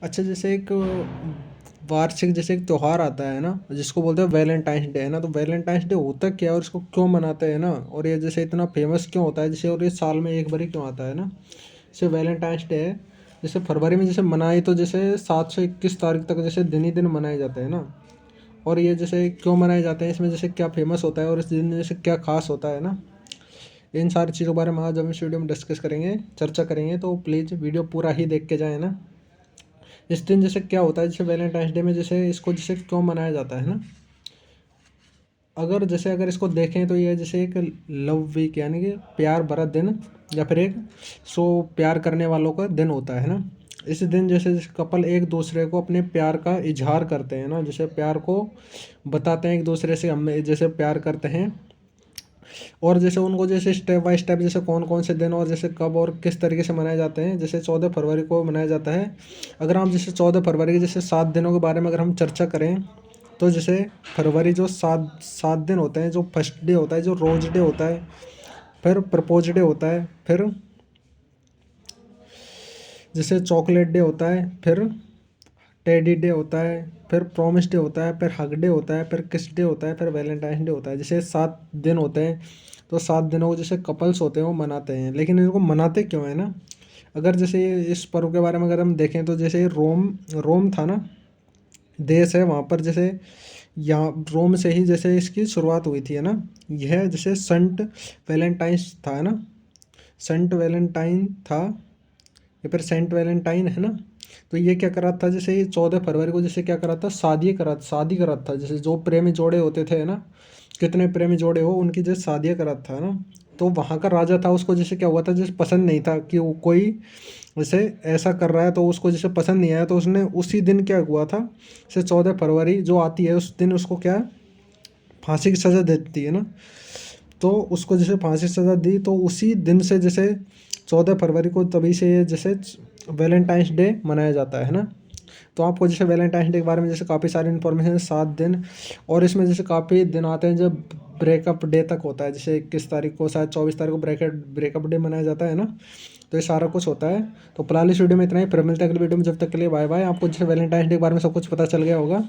अच्छा, जैसे एक वार्षिक जैसे एक त्योहार आता है ना, जिसको बोलते हैं वैलेंटाइंस डे, है ना। तो वैलेंटाइंस डे होता क्या है और इसको क्यों मनाते हैं ना, और ये जैसे इतना फेमस क्यों होता है जैसे, और ये साल में एक बार ही क्यों आता है ना। जैसे वैलेंटाइंस डे है, जैसे फरवरी में जैसे मनाए तो जैसे 7 से 21 तारीख तक जैसे दिन ही दिन मनाए जाते हैं ना। और ये जैसे क्यों मनाए जाते हैं, इसमें जैसे क्या फेमस होता है और इस दिन जैसे क्या खास होता है ना, इन सारी चीज़ों के बारे में आज हम इस वीडियो में डिस्कस करेंगे, चर्चा करेंगे। तो प्लीज़ वीडियो पूरा ही देख के जाए ना। इस दिन जैसे क्या होता है, जैसे वैलेंटाइंस डे में जैसे इसको जैसे क्यों मनाया जाता है ना। अगर इसको देखें तो ये जैसे एक लव वीक, यानी कि प्यार भरा दिन, या फिर एक सो प्यार करने वालों का दिन होता है ना। इस दिन जैसे कपल एक दूसरे को अपने प्यार का इजहार करते हैं ना, जैसे प्यार को बताते हैं एक दूसरे से, हम जैसे प्यार करते हैं। और जैसे उनको जैसे स्टेप बाय स्टेप जैसे कौन कौन से दिन और जैसे कब और किस तरीके से मनाए जाते हैं। जैसे 14 फरवरी को मनाया जाता है। अगर हम जैसे 14 फरवरी के जैसे 7 दिनों के बारे में अगर हम चर्चा करें, तो जैसे फरवरी जो सात सात दिन होते हैं, जो फर्स्ट डे होता है, जो रोज डे होता है, फिर प्रपोज डे होता है, फिर जैसे चॉकलेट डे होता है, फिर टेडी डे होता है, फिर प्रॉमिस डे होता है, फिर हग डे होता है, फिर किस डे होता है, फिर वैलेंटाइन डे होता है। जैसे 7 दिन होते हैं। तो 7 दिनों को जैसे कपल्स होते हैं वो मनाते हैं, लेकिन इनको मनाते क्यों है ना। अगर जैसे इस पर्व के बारे में अगर हम देखें तो जैसे रोम रोम था ना, देश है वहाँ पर, जैसे यहाँ रोम से ही जैसे इसकी शुरुआत हुई थी, है ना। यह जैसे संट वैलेंटाइंस था, है ना। संट वैलेंटाइन था, या फिर सेंट वैलेंटाइन, है ना। तो ये क्या करा था, जैसे ये 14 फरवरी को जैसे क्या करा था, शादी करा था। जैसे जो प्रेमी जोड़े होते थे, है ना, कितने प्रेमी जोड़े हो उनकी जैसे शादियाँ करा था ना। तो वहाँ का राजा था, उसको जैसे क्या हुआ था, जैसे पसंद नहीं था कि वो कोई जैसे ऐसा कर रहा है, तो उसको जैसे पसंद नहीं आया। तो उसने उसी दिन क्या हुआ था, जैसे 14 फरवरी जो आती है उस दिन उसको क्या, फांसी की सज़ा दे देती है ना। तो उसको जैसे फांसी की सज़ा दी, तो उसी दिन से जैसे 14 फरवरी को तभी से ये जैसे वैलेंटाइंस डे मनाया जाता है ना। तो आपको जैसे वैलेंटाइंस डे के बारे में जैसे काफ़ी सारी इन्फॉर्मेशन है, 7 दिन। और इसमें जैसे काफ़ी दिन आते हैं जब ब्रेकअप डे तक होता है, जैसे 21 तारीख को, शायद 24 तारीख को ब्रेकअप डे मनाया जाता है ना। तो ये सारा कुछ होता है। तो फिलहाल इस वीडियो में इतना ही, फिर मिलते हैं अगले वीडियो में। जब तक के लिए बाय बाय। आपको जैसे वैलेंटाइंस डे के बारे में सब कुछ पता चल गया होगा।